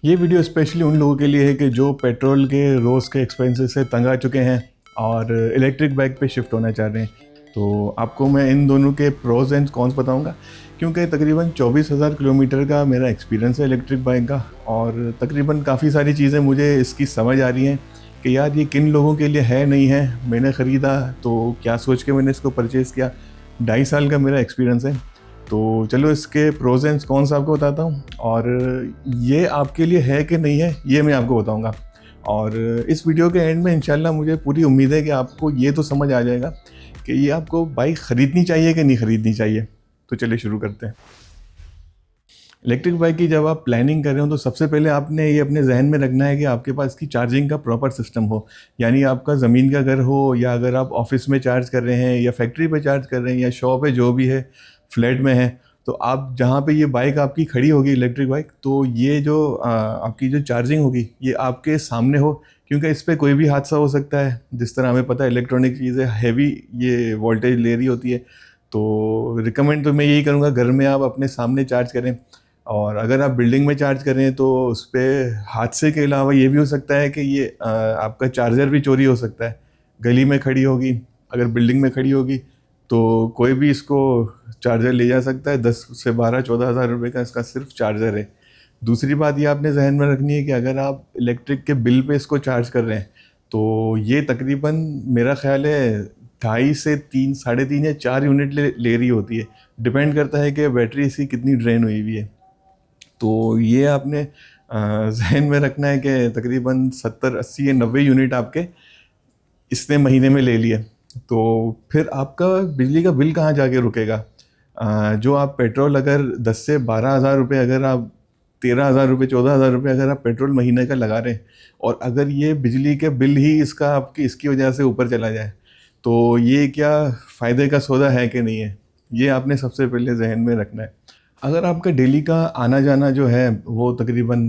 ये video specially उन लोगों के लिए है कि जो पेट्रोल के रोज़ के एक्सपेंसेस से तंग आ चुके हैं और इलेक्ट्रिक बाइक पे शिफ्ट होना चाह रहे हैं। तो आपको मैं इन दोनों के प्रोज एंड कॉन्स बताऊंगा, क्योंकि तकरीबन 24,000 किलोमीटर का मेरा एक्सपीरियंस है इलेक्ट्रिक बाइक का, और तकरीबन काफ़ी सारी चीज़ें मुझे इसकी समझ आ रही हैं कि यार ये किन लोगों के लिए है नहीं है। मैंने ख़रीदा तो क्या सोच के मैंने इसको परचेज़ किया। 2.5 साल का मेरा एक्सपीरियंस है। तो चलो इसके प्रोज एंड कॉन्स आपको बताता हूँ, और ये आपके लिए है कि नहीं है ये मैं आपको बताऊँगा। और इस वीडियो के एंड में इंशाल्लाह मुझे पूरी उम्मीद है कि आपको ये तो समझ आ जाएगा कि ये आपको बाइक ख़रीदनी चाहिए कि नहीं ख़रीदनी चाहिए। तो चलिए शुरू करते हैं। इलेक्ट्रिक बाइक की जब आप प्लानिंग कर रहे हो तो सबसे पहले आपने ये अपने जहन में रखना है कि आपके पास की चार्जिंग का प्रॉपर सिस्टम हो। यानी आपका ज़मीन का घर हो, या अगर आप ऑफिस में चार्ज कर रहे हैं, या फैक्ट्री पे चार्ज कर रहे हैं, या शॉप है जो भी है, फ्लैट में है, तो आप जहाँ पे ये बाइक आपकी खड़ी होगी इलेक्ट्रिक बाइक, तो ये जो आपकी जो चार्जिंग होगी ये आपके सामने हो। क्योंकि इस पर कोई भी हादसा हो सकता है। जिस तरह हमें पता है इलेक्ट्रॉनिक चीज़ें हैवी ये वोल्टेज ले रही होती है। तो रिकमेंड तो मैं यही करूँगा घर में आप अपने सामने चार्ज करें। और अगर आप बिल्डिंग में चार्ज कर रहे हैं तो उस पर हादसे के अलावा ये भी हो सकता है कि ये आपका चार्जर भी चोरी हो सकता है। गली में खड़ी होगी, अगर बिल्डिंग में खड़ी होगी, तो कोई भी इसको चार्जर ले जा सकता है। 10 से 12 14 हज़ार रुपये का इसका सिर्फ चार्जर है। दूसरी बात ये आपने जहन में रखनी है कि अगर आप इलेक्ट्रिक के बिल पे इसको चार्ज कर रहे हैं तो ये तकरीबन मेरा ख्याल है 2.5 से 3 3.5 या 4 यूनिट ले रही होती है। डिपेंड करता है कि बैटरी इसकी कितनी ड्रेन हुई हुई है। तो ये आपने जहन में रखना है कि तकरीबन 70 80 या 90 यूनिट आपके इसने महीने में ले लिए। तो फिर आपका बिजली का बिल कहाँ जाके रुकेगा। जो आप पेट्रोल अगर 10 से 12 हज़ार रुपये, अगर आप 13 हज़ार रुपये 14 हज़ार रुपये अगर आप पेट्रोल महीने का लगा रहे हैं, और अगर ये बिजली के बिल ही इसका आपकी इसकी वजह से ऊपर चला जाए, तो ये क्या फ़ायदे का सौदा है कि नहीं है। ये आपने सबसे पहले जहन में रखना है। अगर आपका डेली का आना जाना जो है वो तकरीबन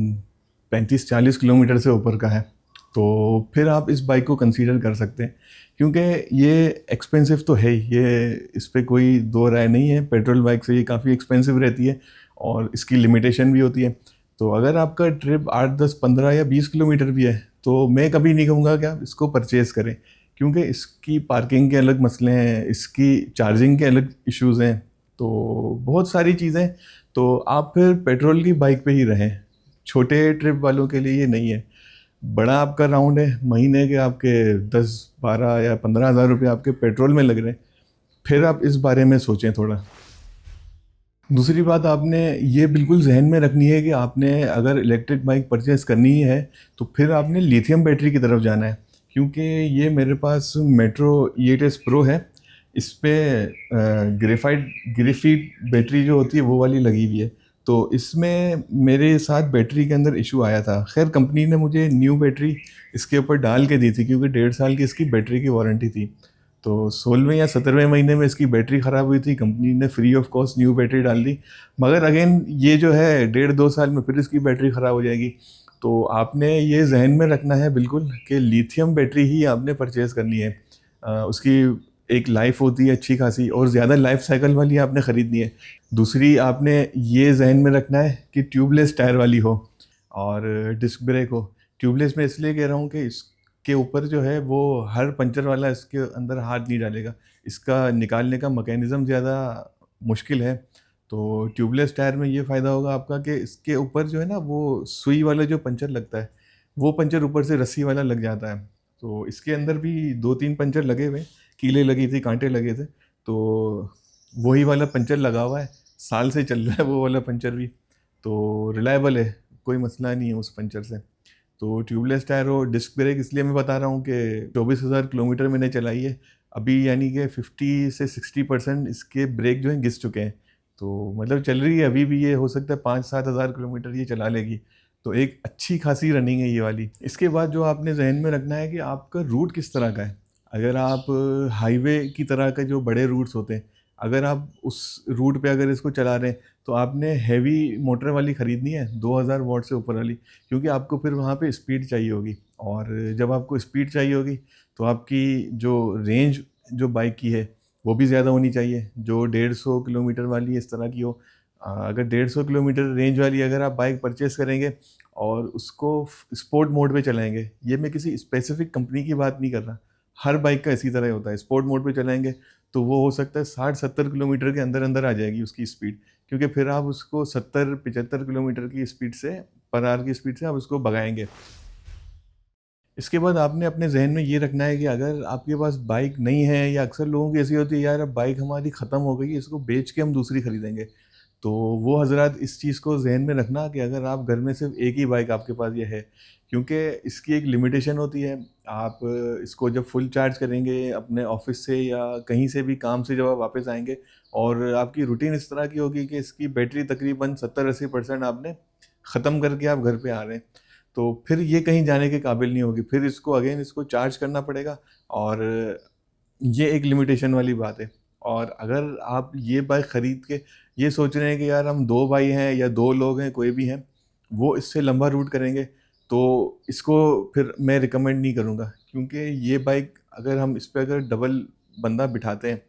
35 40 किलोमीटर से ऊपर का है, तो फिर आप इस बाइक को कंसीडर कर सकते हैं। क्योंकि ये एक्सपेंसिव तो है ही, ये इस पे कोई दो राय नहीं है। पेट्रोल बाइक से ये काफ़ी एक्सपेंसिव रहती है और इसकी लिमिटेशन भी होती है। तो अगर आपका ट्रिप 8 10 15 या 20 किलोमीटर भी है तो मैं कभी नहीं कहूँगा कि आप इसको परचेज़ करें। क्योंकि इसकी पार्किंग के अलग मसले हैं, इसकी चार्जिंग के अलग इश्यूज़ हैं, तो बहुत सारी चीज़ें। तो आप फिर पेट्रोल की बाइक पे ही रहें। छोटे ट्रिप वालों के लिए ये नहीं है। बड़ा आपका राउंड है, महीने के आपके 10 12 या 15 हज़ार रुपये आपके पेट्रोल में लग रहे हैं, फिर आप इस बारे में सोचें थोड़ा। दूसरी बात आपने ये बिल्कुल जहन में रखनी है कि आपने अगर इलेक्ट्रिक बाइक परचेज़ करनी ही है तो फिर आपने लिथियम बैटरी की तरफ जाना है। क्योंकि ये मेरे पास मेट्रो ES प्रो है। इस पे ग्रेफाइट बैटरी जो होती है वो वाली लगी हुई है। तो इसमें मेरे साथ बैटरी के अंदर इशू आया था। खैर कंपनी ने मुझे न्यू बैटरी इसके ऊपर डाल के दी थी, क्योंकि 1.5 साल की इसकी बैटरी की वारंटी थी। तो 16वें या 17वें महीने में इसकी बैटरी ख़राब हुई थी, कंपनी ने free of cost new battery डाल दी। मगर अगेन ये जो है 1.5 2 साल में फिर इसकी बैटरी ख़राब हो जाएगी। तो आपने ये जहन में रखना है बिल्कुल कि लिथियम बैटरी ही आपने परचेज़ करनी है। उसकी एक लाइफ होती है अच्छी खासी, और ज़्यादा लाइफ साइकिल वाली आपने ख़रीदनी है। दूसरी आपने ये जहन में रखना है कि ट्यूबलेस टायर वाली हो, और डिस्क ब्रेक हो। ट्यूबलेस मैं इसलिए कह रहा हूँ कि इसके ऊपर जो है वो हर पंचर वाला इसके अंदर हाथ नहीं डालेगा। इसका निकालने का मैकेनिज़्म ज़्यादा मुश्किल है। तो ट्यूबलेस टायर में ये फ़ायदा होगा आपका कि इसके ऊपर जो है ना वो सुई वाला जो पंचर लगता है, वो पंचर ऊपर से रस्सी वाला लग जाता है। तो इसके अंदर भी 2 3 पंचर लगे हुए हैं, कीलें लगी थी, कांटे लगे थे। तो वही वाला पंचर लगा हुआ है, साल से चल रहा है वो वाला पंचर भी। तो रिलायबल है, कोई मसला नहीं है उस पंचर से। तो ट्यूबलेस टायर और डिस्क ब्रेक इसलिए मैं बता रहा हूँ कि 24,000 किलोमीटर मैंने चलाई है अभी, यानी कि 50 से 60% इसके ब्रेक जो हैं घिस चुके हैं। तो मतलब चल रही है अभी भी, ये हो सकता है 5 7 हज़ार किलोमीटर ये चला लेगी। तो एक अच्छी खासी रनिंग है ये वाली। इसके बाद जो आपने जहन में रखना है कि आपका रूट किस तरह का है। अगर आप हाईवे की तरह के जो बड़े रूट्स होते हैं, अगर आप उस रूट पे अगर इसको चला रहे हैं, तो आपने हैवी मोटर वाली ख़रीदनी है, 2000 वॉट से ऊपर वाली। क्योंकि आपको फिर वहाँ पे स्पीड चाहिए होगी, और जब आपको स्पीड चाहिए होगी तो आपकी जो रेंज जो बाइक की है वो भी ज़्यादा होनी चाहिए, जो 150 किलोमीटर वाली इस तरह की हो। अगर 150 किलोमीटर रेंज वाली अगर आप बाइक परचेज़ करेंगे और उसको स्पोर्ट मोड पे चलाएंगे, ये मैं किसी स्पेसिफिक कंपनी की बात नहीं कर रहा, हर बाइक का इसी तरह होता है। स्पोर्ट मोड पे चलाएंगे तो वो हो सकता है 60-70 किलोमीटर के अंदर अंदर आ जाएगी उसकी स्पीड, क्योंकि फिर आप उसको 70-75 किलोमीटर की स्पीड से, पर आवर की स्पीड से आप उसको भगाएंगे। इसके बाद आपने अपने ज़हन में ये रखना है कि अगर आपके पास बाइक नहीं है, या अक्सर लोगों की ऐसी होती है, यार अब बाइक हमारी ख़त्म हो गई है, इसको बेच के हम दूसरी खरीदेंगे। तो वो हज़रात इस चीज़ को ज़हन में रखना कि अगर आप घर में सिर्फ एक ही बाइक आपके पास ये है, क्योंकि इसकी एक लिमिटेशन होती है। आप इसको जब फुल चार्ज करेंगे अपने ऑफ़िस से या कहीं से भी काम से जब आप वापस आएँगे, और आपकी रूटीन इस तरह की होगी कि इसकी बैटरी तकरीबन 70-80% आपने ख़त्म करके आप घर पे आ रहे हैं, तो फिर ये कहीं जाने के काबिल नहीं होगी। फिर इसको अगेन इसको चार्ज करना पड़ेगा, और ये एक लिमिटेशन वाली बात है। और अगर आप ये बाइक ख़रीद के ये सोच रहे हैं कि यार हम 2 भाई हैं या 2 लोग हैं, कोई भी हैं, वो इससे लंबा रूट करेंगे, तो इसको फिर मैं रिकमेंड नहीं करूँगा। क्योंकि ये बाइक अगर हम इस पे अगर डबल बंदा बिठाते हैं,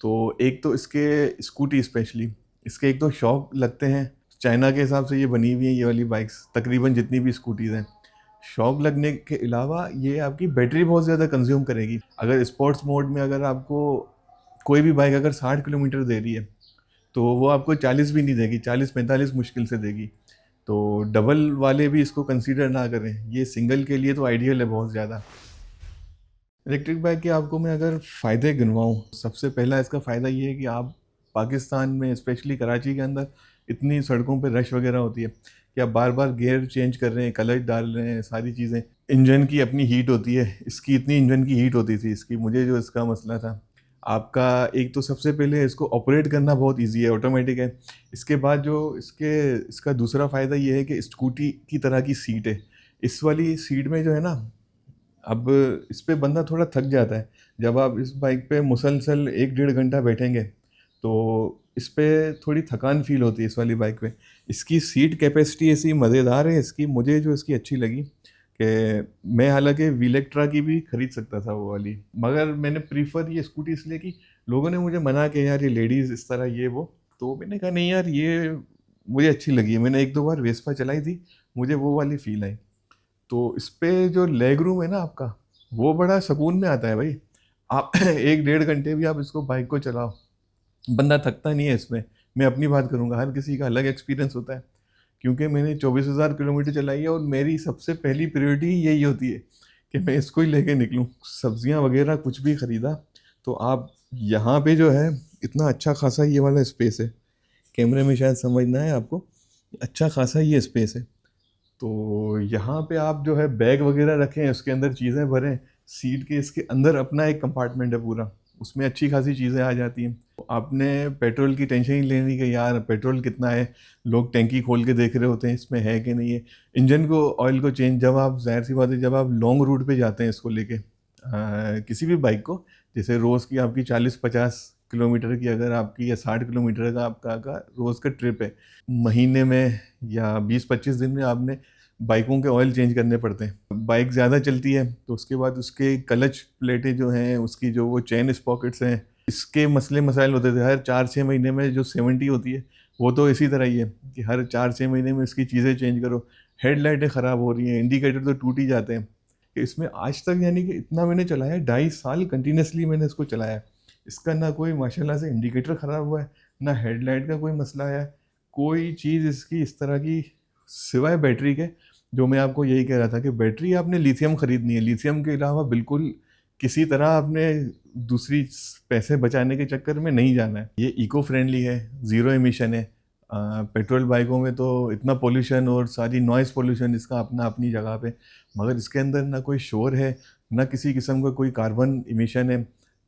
तो एक तो इसके स्कूटी स्पेशली, इसके एक तो शॉक लगते हैं। चाइना के हिसाब से ये बनी हुई है ये वाली बाइक्स, तकरीबन जितनी भी स्कूटीज़ हैं। शॉक लगने के अलावा ये आपकी बैटरी बहुत ज़्यादा कंज़्यूम करेगी। अगर स्पोर्ट्स मोड में अगर आपको कोई भी बाइक अगर 60 किलोमीटर दे रही है, तो वो आपको 40 भी नहीं देगी, 40-45 मुश्किल से देगी। तो डबल वाले भी इसको कंसीडर ना करें, ये सिंगल के लिए तो आइडियल है बहुत ज़्यादा। इलेक्ट्रिक बाइक के आपको मैं अगर फ़ायदे गिनवाऊँ, सबसे पहला इसका फ़ायदा ये है कि आप पाकिस्तान में स्पेशली कराची के अंदर इतनी सड़कों पे रश वगैरह होती है कि आप बार-बार गियर चेंज कर रहे हैं, क्लच डाल रहे हैं, सारी चीज़ें। इंजन की अपनी हीट होती है, इसकी इतनी इंजन की हीट होती थी इसकी, मुझे जो इसका मसला था। आपका एक तो सबसे पहले इसको ऑपरेट करना बहुत ईज़ी है, ऑटोमेटिक है। इसके बाद जो इसका दूसरा फ़ायदा ये है कि स्कूटी की तरह की सीट है। इस वाली सीट में जो है ना, अब इस पे बंदा थोड़ा थक जाता है। जब आप इस बाइक पे मुसलसल 1 डेढ़ घंटा बैठेंगे, तो इस पे थोड़ी थकान फ़ील होती है इस वाली बाइक पे। इसकी सीट कैपेसिटी ऐसी मज़ेदार है इसकी, मुझे जो इसकी अच्छी लगी कि मैं हालाँकि विलेक्ट्रा की भी खरीद सकता था वो वाली, मगर मैंने प्रेफ़र ये स्कूटी इसलिए की, लोगों ने मुझे मना किया यार ये लेडीज़ इस तरह ये वो, तो मैंने कहा नहीं यार ये मुझे अच्छी लगी है। मैंने 1-2 बार वेस्पा चलाई थी, मुझे वो वाली फ़ील आई। तो इस पे जो लेग रूम है ना आपका, वो बड़ा सुकून में आता है भाई। आप 1 डेढ़ घंटे भी आप इसको बाइक को चलाओ, बंदा थकता नहीं है इसमें। मैं अपनी बात करूँगा, हर किसी का अलग एक्सपीरियंस होता है। क्योंकि मैंने 24,000 किलोमीटर चलाई है, और मेरी सबसे पहली प्रायोरिटी यही होती है कि मैं इसको ही लेके निकलूँ। सब्जियाँ वगैरह कुछ भी खरीदा, तो आप यहाँ पे जो है इतना अच्छा खासा ये वाला स्पेस है। कैमरे में शायद समझ ना आए आपको, अच्छा खासा ये स्पेस है। तो यहाँ पे आप जो है बैग वगैरह रखें, उसके अंदर चीज़ें भरें, सीट के इसके अंदर अपना एक कंपार्टमेंट है पूरा, उसमें अच्छी खासी चीज़ें आ जाती हैं। तो आपने पेट्रोल की टेंशन ही लेनी कि यार पेट्रोल कितना है, लोग टैंकी खोल के देख रहे होते हैं इसमें है कि नहीं है। इंजन को, ऑयल को चेंज, जब आप ज़ाहिर सी बात है जब आप लॉन्ग रूट पे जाते हैं इसको लेके, किसी भी बाइक को, जैसे रोज़ की आपकी 40-50 किलोमीटर की अगर आपकी, या 60 किलोमीटर का आपका का रोज़ का ट्रिप है, महीने में या 20-25 दिन में आपने बाइकों के ऑयल चेंज करने पड़ते हैं। बाइक ज़्यादा चलती है तो उसके बाद उसके क्लच प्लेटें जो हैं, उसकी जो वो चेन स्पॉकेट्स हैं, इसके मसले मसाइल होते थे। हर 4-6 महीने में जो 70 होती है, वो तो इसी तरह ही है कि हर 4-6 महीने में इसकी चीज़ें चेंज करो। हेडलाइटें ख़राब हो रही हैं, इंडिकेटर तो टूट ही जाते हैं। कि इसमें आज तक, यानी कि इतना मैंने चलाया, 2.5 साल कंटिन्यूसली मैंने इसको चलाया है। इसका ना कोई माशाल्लाह से इंडिकेटर ख़राब हुआ है, ना हेडलाइट का कोई मसला आया है, कोई चीज़ इसकी इस तरह की, सिवाय बैटरी के। जो मैं आपको यही कह रहा था कि बैटरी आपने लिथियम खरीदनी है, लिथियम के अलावा बिल्कुल किसी तरह आपने दूसरी पैसे बचाने के चक्कर में नहीं जाना है। ये इको फ्रेंडली है, ज़ीरो एमिशन है। पेट्रोल बाइकों में तो इतना पोल्यूशन और सारी नॉइज़ पोल्यूशन इसका अपना अपनी जगह पे, मगर इसके अंदर ना कोई शोर है, ना किसी किस्म का कोई कार्बन इमिशन है,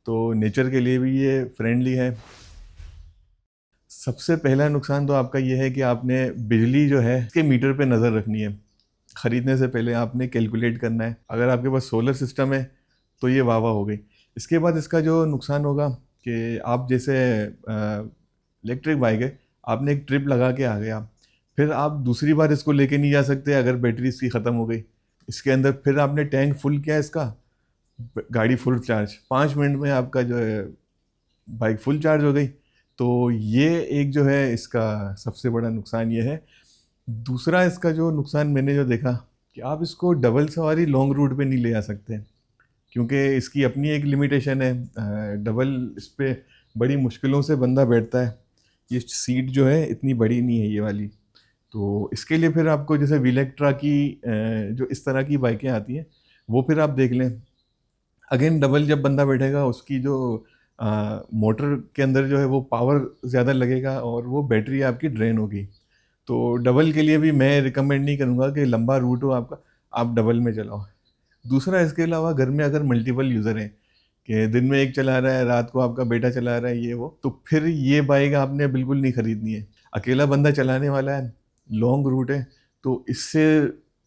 तो नेचर के लिए भी ये फ्रेंडली है। सबसे पहला नुकसान तो आपका ये है कि आपने बिजली जो है इसके मीटर पे नज़र रखनी है। ख़रीदने से पहले आपने कैलकुलेट करना है। अगर आपके पास सोलर सिस्टम है तो ये वाह वाह हो गई। इसके बाद इसका जो नुकसान होगा कि आप जैसे इलेक्ट्रिक बाइक है, आपने एक ट्रिप लगा के आ गए आप, फिर आप दूसरी बार इसको लेके नहीं जा सकते अगर बैटरी इसकी ख़त्म हो गई। इसके अंदर फिर आपने टैंक फुल किया इसका, गाड़ी फुल चार्ज, 5 मिनट में आपका जो है बाइक फुल चार्ज हो गई। तो ये एक जो है इसका सबसे बड़ा नुकसान ये है। दूसरा इसका जो नुकसान मैंने जो देखा कि आप इसको डबल सवारी लॉन्ग रूट पे नहीं ले जा सकते, क्योंकि इसकी अपनी एक लिमिटेशन है। डबल इस पे बड़ी मुश्किलों से बंदा बैठता है। ये सीट जो है इतनी बड़ी नहीं है ये वाली। तो इसके लिए फिर आपको जैसे विलेक्ट्रा की जो इस तरह की बाइकें आती हैं वो फिर आप देख लें। अगेन डबल जब बंदा बैठेगा उसकी जो मोटर के अंदर जो है वो पावर ज़्यादा लगेगा और वो बैटरी आपकी ड्रेन होगी। तो डबल के लिए भी मैं रिकमेंड नहीं करूँगा कि लंबा रूट हो आपका आप डबल में चलाओ। दूसरा इसके अलावा घर में अगर मल्टीपल यूज़र हैं कि दिन में एक चला रहा है, रात को आपका बेटा चला रहा है ये वो, तो फिर ये बाइक आपने बिल्कुल नहीं खरीदनी है। अकेला बंदा चलाने वाला है, लॉन्ग रूट है, तो इससे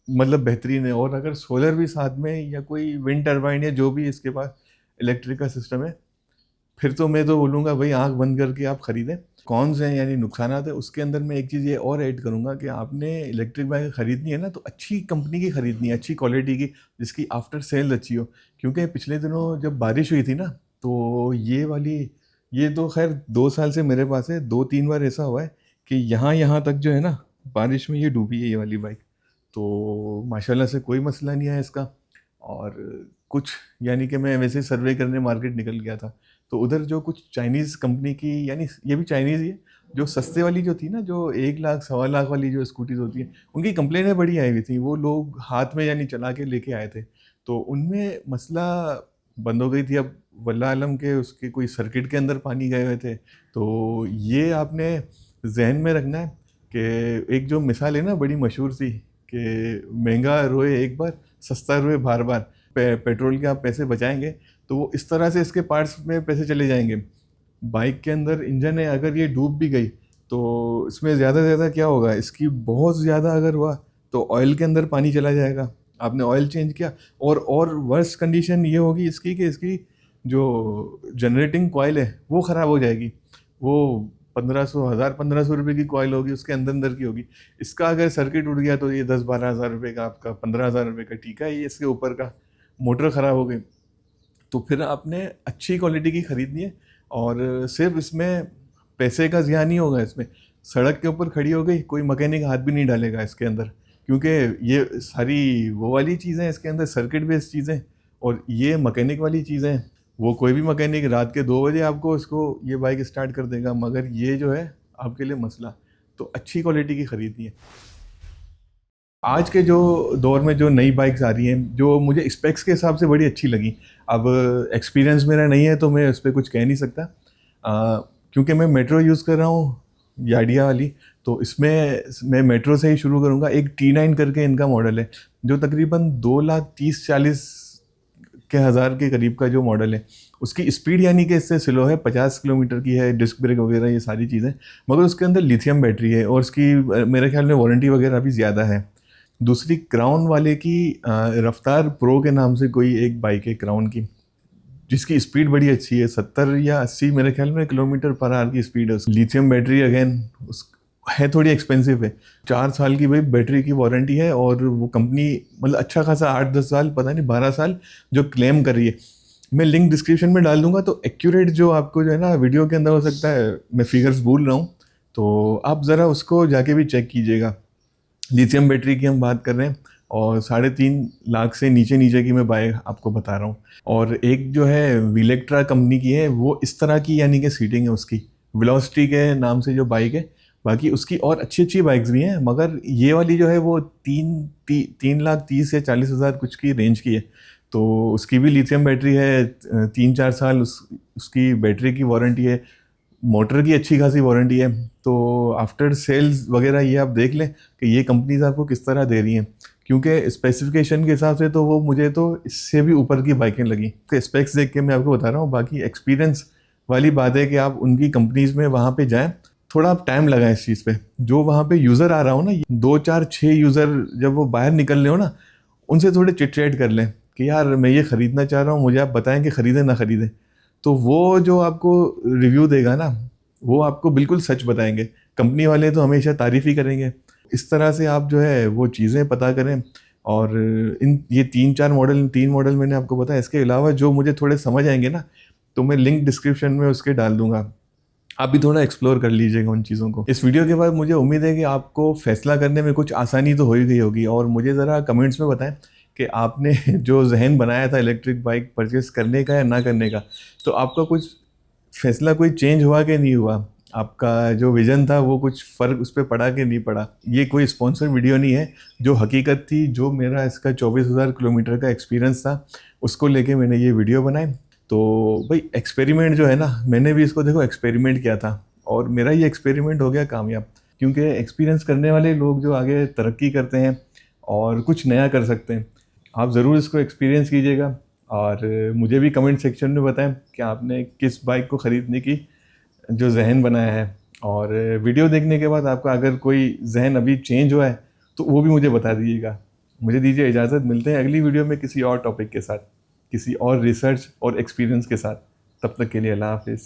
मतलब बेहतरीन है। और अगर सोलर भी साथ में या कोई विंड टर्बाइन या जो भी इसके पास इलेक्ट्रिक का सिस्टम है, फिर तो मैं तो बोलूँगा भाई आंख बंद करके आप खरीदें। कौन से हैं यानी नुकसानात है उसके अंदर मैं एक चीज़ ये और ऐड करूँगा कि आपने इलेक्ट्रिक बाइक खरीदनी है ना तो अच्छी कंपनी की खरीदनी है, अच्छी क्वालिटी की, जिसकी आफ्टर सेल अच्छी हो। क्योंकि पिछले दिनों जब बारिश हुई थी ना, तो ये वाली, ये तो खैर 2 साल से मेरे पास है, 2-3 बार ऐसा हुआ है कि यहाँ यहाँ तक जो है ना बारिश में ये डूबी है ये वाली बाइक। तो माशाल्लाह से कोई मसला नहीं है इसका। और कुछ यानी कि मैं वैसे सर्वे करने मार्केट निकल गया था, तो उधर जो कुछ चाइनीज़ कंपनी की, यानी ये भी चाइनीज़ ही है, जो सस्ते वाली जो थी ना, जो 1 लाख 1.25 लाख वाली जो स्कूटीज होती हैं, उनकी कंप्लेनें बड़ी आई हुई थी। वो लोग हाथ में यानी चला के लेके आए थे, तो उनमें मसला बंद हो गई थी। अब वल्लाह आलम के उसके कोई सर्किट के अंदर पानी गए हुए थे। तो ये आपने जहन में रखना है कि एक जो मिसाल है ना बड़ी मशहूर सी कि महंगा रोए एक बार, सस्ता रोए बार बार। पेट्रोल के आप पैसे बचाएंगे तो वो इस तरह से इसके पार्ट्स में पैसे चले जाएंगे। बाइक के अंदर इंजन है, अगर ये डूब भी गई तो इसमें ज़्यादा से ज़्यादा क्या होगा, इसकी बहुत ज़्यादा अगर हुआ तो ऑयल के अंदर पानी चला जाएगा। आपने ऑयल चेंज किया, और वर्स्ट कंडीशन ये होगी इसकी कि इसकी जो जनरेटिंग कॉइल है वो ख़राब हो जाएगी। वो 1500 रुपये की कॉइल होगी, उसके अंदर अंदर की होगी। इसका अगर सर्किट उड़ गया तो ये 10-12 हज़ार रुपये का, आपका 15 हज़ार रुपये का टीका है ये इसके ऊपर का। मोटर ख़राब हो गई तो फिर आपने अच्छी क्वालिटी की खरीदनी है। और सिर्फ इसमें पैसे का ज़िया नहीं होगा। इसमें सड़क के ऊपर खड़ी हो गई, कोई मैकेनिक हाथ भी नहीं डालेगा इसके अंदर, क्योंकि ये सारी वो वाली चीज़ें इसके अंदर सर्किट बेस्ड चीज़ें, और ये मैकेनिक वाली चीज़ें। वो कोई भी मैकेनिक रात के 2 बजे आपको इसको ये बाइक स्टार्ट कर देगा, मगर ये जो है आपके लिए मसला। तो अच्छी क्वालिटी की खरीदनी है। आज के जो दौर में जो नई बाइक्स आ रही हैं, जो मुझे स्पेक्स के हिसाब से बड़ी अच्छी लगी। अब एक्सपीरियंस मेरा नहीं है तो मैं उस पर कुछ कह नहीं सकता, क्योंकि मैं मेट्रो यूज़ कर रहा हूँ, याडिया वाली। तो इसमें मैं मेट्रो से ही शुरू करूँगा। एक T9 करके इनका मॉडल है, जो तकरीबन 2,30,40 के हज़ार के करीब का जो मॉडल है। उसकी स्पीड यानी कि इससे स्लो है, 50 किलोमीटर की है, डिस्क ब्रेक वगैरह ये सारी चीज़ें। मगर उसके अंदर लिथियम बैटरी है और उसकी मेरे ख्याल में वारंटी वगैरह भी ज़्यादा है। दूसरी क्राउन वाले की रफ्तार प्रो के नाम से कोई एक बाइक है क्राउन की, जिसकी स्पीड बड़ी अच्छी है, 70 या 80 मेरे ख्याल में किलोमीटर पर आवर की स्पीड है। लिथियम बैटरी अगेन उस है, थोड़ी एक्सपेंसिव है। 4 साल की भाई बैटरी की वारंटी है, और वो कंपनी मतलब अच्छा खासा 8-10 साल, पता नहीं 12 साल जो क्लेम कर रही है। मैं लिंक डिस्क्रिप्शन में डाल दूंगा, तो एक्यूरेट जो आपको जो है ना वीडियो के अंदर हो सकता है मैं फिगर्स भूल रहा हूँ, तो आप ज़रा उसको जाके भी चेक कीजिएगा। लिथियम बैटरी की हम बात कर रहे हैं, और 3.5 लाख से नीचे नीचे की मैं बाइक आपको बता रहा हूँ। और एक जो है विलेक्ट्रा कंपनी की है, वो इस तरह की यानी कि सीटिंग है उसकी, वेलोसिटी के नाम से जो बाइक है। बाकी उसकी और अच्छी अच्छी बाइक्स भी हैं, मगर ये वाली जो है वो 3,30,000 या 40,000 कुछ की रेंज की है। तो उसकी भी लिथियम बैटरी है, 3-4 साल उसकी बैटरी की वारंटी है, मोटर की अच्छी खासी वारंटी है। तो आफ्टर सेल्स वगैरह ये आप देख लें कि ये कंपनीज आपको किस तरह दे रही हैं, क्योंकि स्पेसिफिकेशन के हिसाब से तो वो मुझे तो इससे भी ऊपर की बाइकें लगी। तो स्पेक्स देख के मैं आपको बता रहा हूँ, बाकी एक्सपीरियंस वाली बात है कि आप उनकी कंपनीज में वहाँ पे जाएं, थोड़ा आप टाइम लगाएं इस चीज़ पे। जो वहाँ पे यूज़र आ रहा हो ना, 2-4-6 यूज़र जब वो बाहर निकल रहे हो ना, उनसे थोड़े चिट चैट कर लें कि यार मैं ये ख़रीदना चाह रहा हूँ, मुझे आप बताएं कि ख़रीदें ना ख़रीदें। तो वो जो आपको रिव्यू देगा ना, वो आपको बिल्कुल सच बताएंगे। कंपनी वाले तो हमेशा तारीफ़ ही करेंगे। इस तरह से आप जो है वो चीज़ें पता करें। और इन ये 3 मॉडल मैंने आपको बताया। इसके अलावा जो मुझे थोड़े समझ आएंगे ना, तो मैं लिंक डिस्क्रिप्शन में उसके डाल दूंगा। आप भी थोड़ा एक्सप्लोर कर लीजिएगा उन चीज़ों को। इस वीडियो के बाद मुझे उम्मीद है कि आपको फैसला करने में कुछ आसानी तो हो ही गई होगी, और मुझे ज़रा कमेंट्स में बताएं कि आपने जो ज़हन बनाया था इलेक्ट्रिक बाइक परचेज़ करने का या ना करने का, तो आपका कुछ फैसला कोई चेंज हुआ कि नहीं हुआ? आपका जो विज़न था वो कुछ फ़र्क उस पे पड़ा कि नहीं पड़ा? ये कोई स्पॉन्सर वीडियो नहीं है, जो हकीकत थी, जो मेरा इसका 24,000 किलोमीटर का एक्सपीरियंस था, उसको लेके मैंने ये वीडियो बनाई। तो भाई एक्सपेरिमेंट जो है ना, मैंने भी इसको देखो एक्सपेरिमेंट किया था, और मेरा ये एक्सपेरिमेंट हो गया कामयाब। क्योंकि एक्सपीरियंस करने वाले लोग जो आगे तरक्की करते हैं और कुछ नया कर सकते हैं, आप ज़रूर इसको एक्सपीरियंस कीजिएगा। और मुझे भी कमेंट सेक्शन में बताएं कि आपने किस बाइक को ख़रीदने की जो जहन बनाया है। और वीडियो देखने के बाद आपका अगर कोई जहन अभी चेंज हुआ है तो वो भी मुझे बता दीजिएगा। मुझे दीजिए इजाज़त, मिलते हैं अगली वीडियो में किसी और टॉपिक के साथ, किसी और रिसर्च और एक्सपीरियंस के साथ। तब तक के लिए अल्लाह हाफिज़।